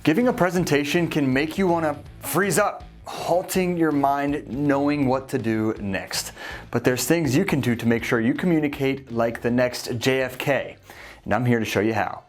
Giving a presentation can make you want to freeze up, halting your mind knowing what to do next. But there's things you can do to make sure you communicate like the next JFK, and I'm here to show you how.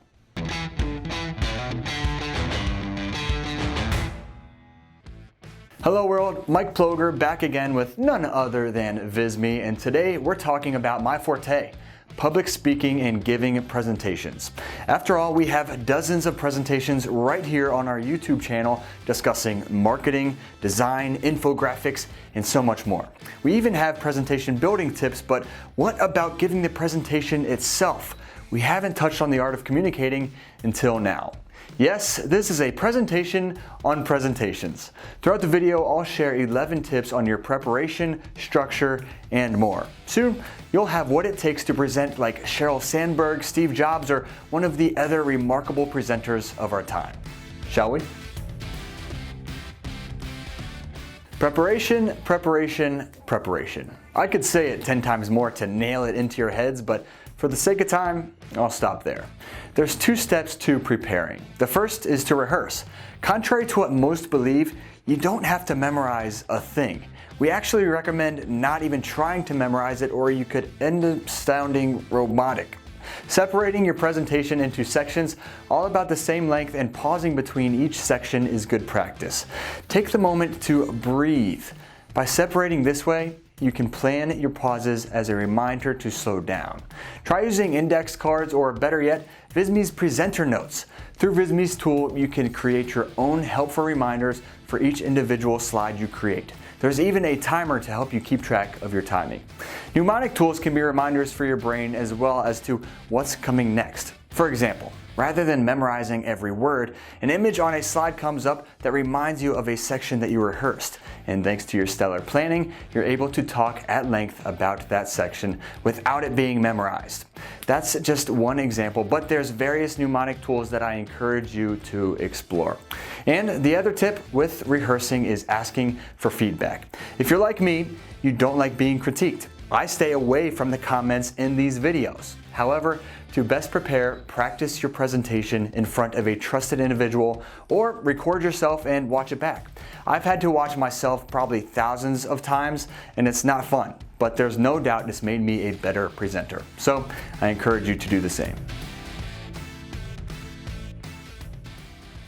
Hello world, Mike Ploger back again with none other than Visme, and today we're talking about my forte, public speaking and giving presentations. After all, we have dozens of presentations right here on our YouTube channel discussing marketing, design, infographics, and so much more. We even have presentation building tips, but what about giving the presentation itself? We haven't touched on the art of communicating until now. Yes, this is a presentation on presentations. Throughout the video, I'll share 11 tips on your preparation, structure, and more. Soon, you'll have what it takes to present like Sheryl Sandberg, Steve Jobs, or one of the other remarkable presenters of our time. Shall we? Preparation, preparation, preparation. I could say it 10 times more to nail it into your heads, but for the sake of time, I'll stop there. There's 2 steps to preparing. The first is to rehearse. Contrary to what most believe, you don't have to memorize a thing. We actually recommend not even trying to memorize it, or you could end up sounding robotic. Separating your presentation into sections all about the same length and pausing between each section is good practice. Take the moment to breathe. By separating this way, you can plan your pauses as a reminder to slow down. Try using index cards, or better yet, Visme's presenter notes. Through Visme's tool, you can create your own helpful reminders for each individual slide you create. There's even a timer to help you keep track of your timing. Mnemonic tools can be reminders for your brain as well as to what's coming next. For example, rather than memorizing every word, an image on a slide comes up that reminds you of a section that you rehearsed. And thanks to your stellar planning, you're able to talk at length about that section without it being memorized. That's just one example, but there's various mnemonic tools that I encourage you to explore. And the other tip with rehearsing is asking for feedback. If you're like me, you don't like being critiqued. I stay away from the comments in these videos. However, to best prepare, practice your presentation in front of a trusted individual, or record yourself and watch it back. I've had to watch myself probably thousands of times, and it's not fun, but there's no doubt it's made me a better presenter. So I encourage you to do the same.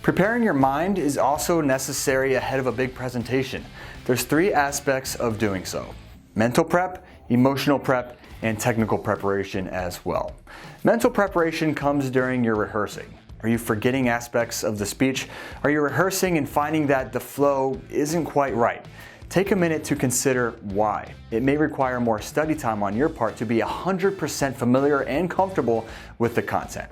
Preparing your mind is also necessary ahead of a big presentation. There's 3 aspects of doing so: mental prep, emotional prep, and technical preparation as well. Mental preparation comes during your rehearsing. Are you forgetting aspects of the speech? Are you rehearsing and finding that the flow isn't quite right? Take a minute to consider why. It may require more study time on your part to be 100% familiar and comfortable with the content.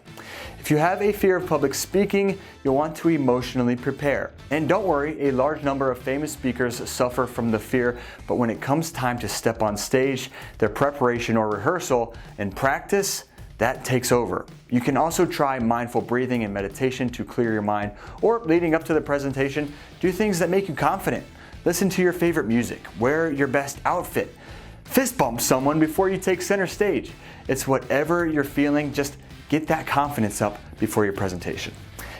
If you have a fear of public speaking, you'll want to emotionally prepare. And don't worry, a large number of famous speakers suffer from the fear, but when it comes time to step on stage, their preparation or rehearsal and practice, that takes over. You can also try mindful breathing and meditation to clear your mind, or leading up to the presentation, do things that make you confident. Listen to your favorite music, wear your best outfit, fist bump someone before you take center stage. It's whatever you're feeling, just get that confidence up before your presentation.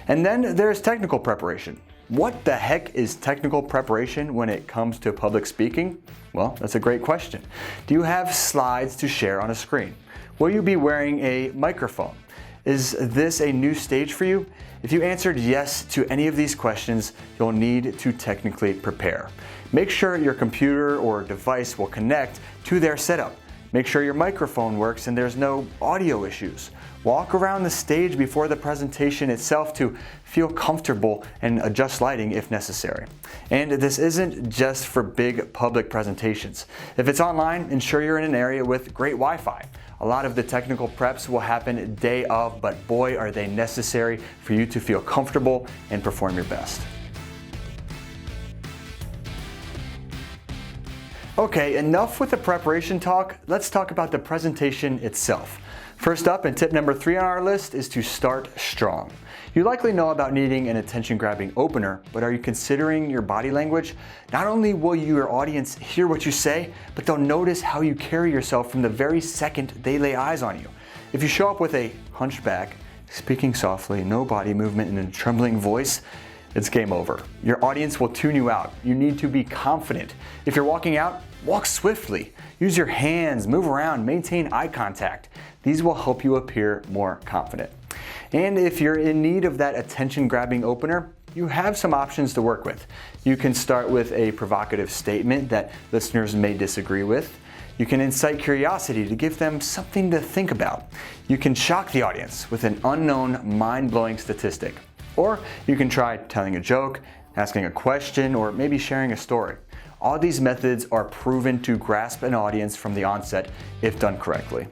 And then there's technical preparation. What the heck is technical preparation when it comes to public speaking? Well, that's a great question. Do you have slides to share on a screen? Will you be wearing a microphone? Is this a new stage for you? If you answered yes to any of these questions, you'll need to technically prepare. Make sure your computer or device will connect to their setup. Make sure your microphone works and there's no audio issues. Walk around the stage before the presentation itself to feel comfortable and adjust lighting if necessary. And this isn't just for big public presentations. If it's online, ensure you're in an area with great Wi-Fi. A lot of the technical preps will happen day of, but boy, are they necessary for you to feel comfortable and perform your best. Okay, enough with the preparation talk. Let's talk about the presentation itself. First up, and tip number 3 on our list, is to start strong. You likely know about needing an attention-grabbing opener, but are you considering your body language? Not only will your audience hear what you say, but they'll notice how you carry yourself from the very second they lay eyes on you. If you show up with a hunched back, speaking softly, no body movement, and a trembling voice, it's game over. Your audience will tune you out. You need to be confident. If you're walking out, walk swiftly. Use your hands, move around, maintain eye contact. These will help you appear more confident. And if you're in need of that attention-grabbing opener, you have some options to work with. You can start with a provocative statement that listeners may disagree with. You can incite curiosity to give them something to think about. You can shock the audience with an unknown, mind-blowing statistic. Or you can try telling a joke, asking a question, or maybe sharing a story. All these methods are proven to grasp an audience from the onset if done correctly.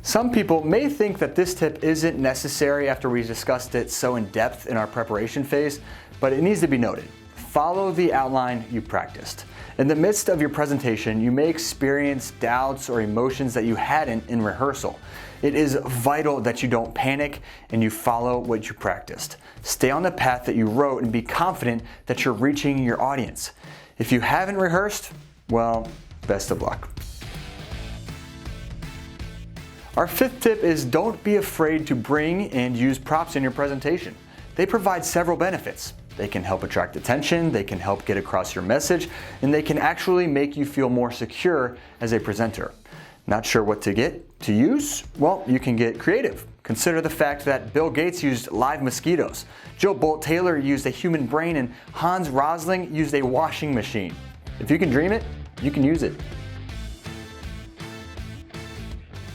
Some people may think that this tip isn't necessary after we discussed it so in depth in our preparation phase, but it needs to be noted. Follow the outline you practiced. In the midst of your presentation, you may experience doubts or emotions that you hadn't in rehearsal. It is vital that you don't panic and you follow what you practiced. Stay on the path that you wrote and be confident that you're reaching your audience. If you haven't rehearsed, well, best of luck. Our fifth tip is don't be afraid to bring and use props in your presentation. They provide several benefits. They can help attract attention, they can help get across your message, and they can actually make you feel more secure as a presenter. Not sure what to use? Well, you can get creative. Consider the fact that Bill Gates used live mosquitoes, Joe Bolt Taylor used a human brain, and Hans Rosling used a washing machine. If you can dream it, you can use it.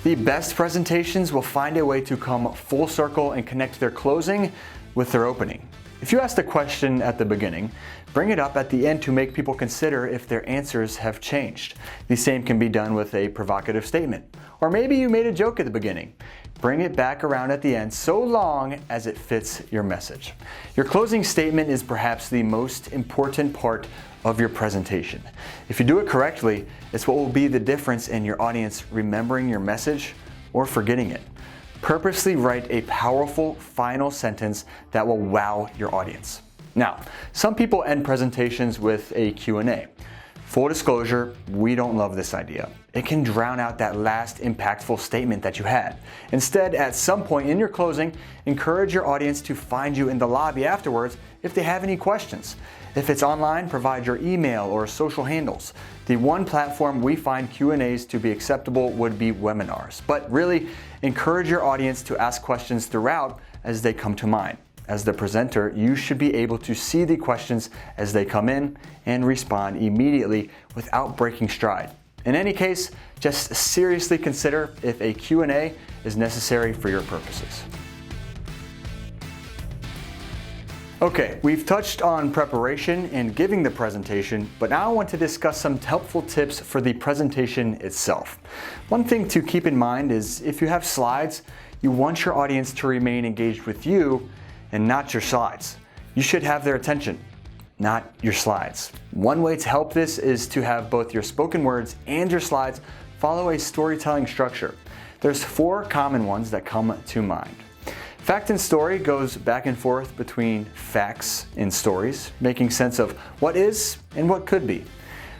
The best presentations will find a way to come full circle and connect their closing with their opening. If you asked a question at the beginning, bring it up at the end to make people consider if their answers have changed. The same can be done with a provocative statement. Or maybe you made a joke at the beginning. Bring it back around at the end so long as it fits your message. Your closing statement is perhaps the most important part of your presentation. If you do it correctly, it's what will be the difference in your audience remembering your message or forgetting it. Purposely write a powerful final sentence that will wow your audience. Now, some people end presentations with a Q&A. Full disclosure, we don't love this idea. It can drown out that last impactful statement that you had. Instead, at some point in your closing, encourage your audience to find you in the lobby afterwards if they have any questions. If it's online, provide your email or social handles. The one platform we find Q&As to be acceptable would be webinars. But really, encourage your audience to ask questions throughout as they come to mind. As the presenter, you should be able to see the questions as they come in and respond immediately without breaking stride. In any case, just seriously consider if a Q&A is necessary for your purposes. Okay, we've touched on preparation and giving the presentation, but now I want to discuss some helpful tips for the presentation itself. One thing to keep in mind is if you have slides, you want your audience to remain engaged with you and not your slides. You should have their attention, not your slides. One way to help this is to have both your spoken words and your slides follow a storytelling structure. There's 4 common ones that come to mind. Fact and story goes back and forth between facts and stories, making sense of what is and what could be.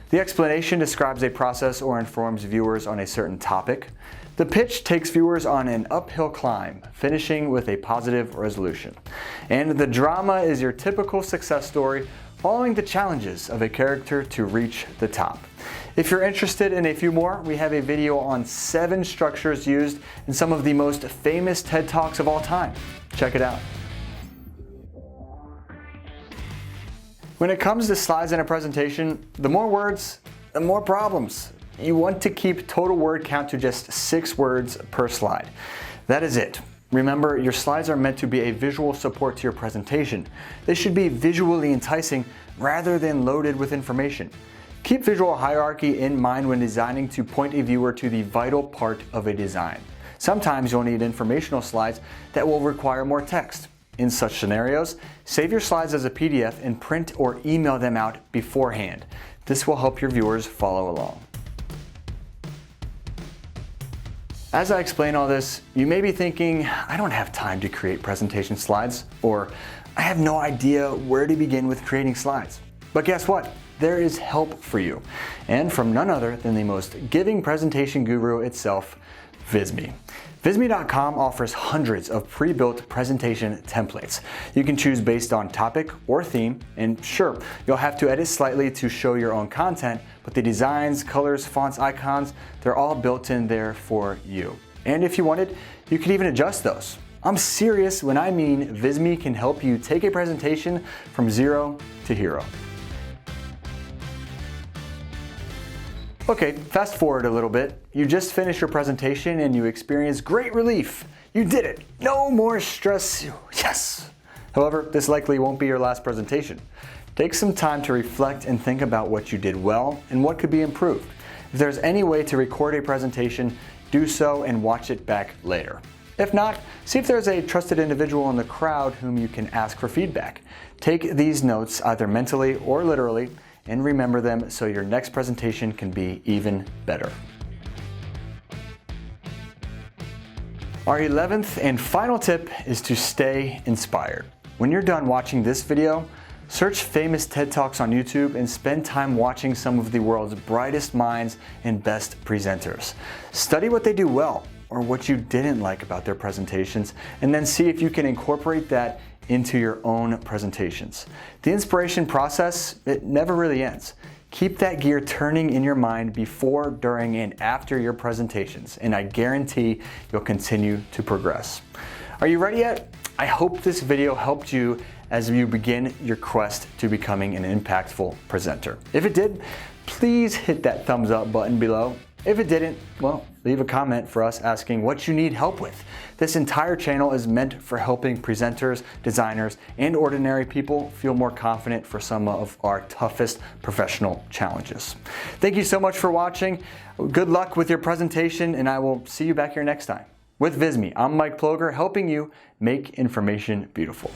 The explanation describes a process or informs viewers on a certain topic. The pitch takes viewers on an uphill climb, finishing with a positive resolution. And the drama is your typical success story, following the challenges of a character to reach the top. If you're interested in a few more, we have a video on 7 structures used in some of the most famous TED Talks of all time. Check it out. When it comes to slides in a presentation, the more words, the more problems. You want to keep total word count to just 6 words per slide. That is it. Remember, your slides are meant to be a visual support to your presentation. They should be visually enticing rather than loaded with information. Keep visual hierarchy in mind when designing to point a viewer to the vital part of a design. Sometimes you'll need informational slides that will require more text. In such scenarios, save your slides as a PDF and print or email them out beforehand. This will help your viewers follow along. As I explain all this, you may be thinking, I don't have time to create presentation slides, or I have no idea where to begin with creating slides. But guess what? There is help for you, and from none other than the most giving presentation guru itself, Visme. Visme.com offers hundreds of pre-built presentation templates. You can choose based on topic or theme, and sure, you'll have to edit slightly to show your own content, but the designs, colors, fonts, icons, they're all built in there for you. And if you wanted, you could even adjust those. I'm serious when I mean Visme can help you take a presentation from zero to hero. Okay, fast forward a little bit. You just finished your presentation and you experience great relief. You did it. No more stress. Yes. However, this likely won't be your last presentation. Take some time to reflect and think about what you did well and what could be improved. If there's any way to record a presentation, do so and watch it back later. If not, see if there's a trusted individual in the crowd whom you can ask for feedback. Take these notes either mentally or literally and remember them so your next presentation can be even better. Our 11th and final tip is to stay inspired. When you're done watching this video, search famous TED Talks on YouTube and spend time watching some of the world's brightest minds and best presenters. Study what they do well or what you didn't like about their presentations, and then see if you can incorporate that into your own presentations. The inspiration process, it never really ends. Keep that gear turning in your mind before, during, and after your presentations, and I guarantee you'll continue to progress. Are you ready yet? I hope this video helped you as you begin your quest to becoming an impactful presenter. If it did, please hit that thumbs up button below. If it didn't, well, leave a comment for us asking what you need help with. This entire channel is meant for helping presenters, designers, and ordinary people feel more confident for some of our toughest professional challenges. Thank you so much for watching. Good luck with your presentation, and I will see you back here next time. With Visme, I'm Mike Ploger, helping you make information beautiful.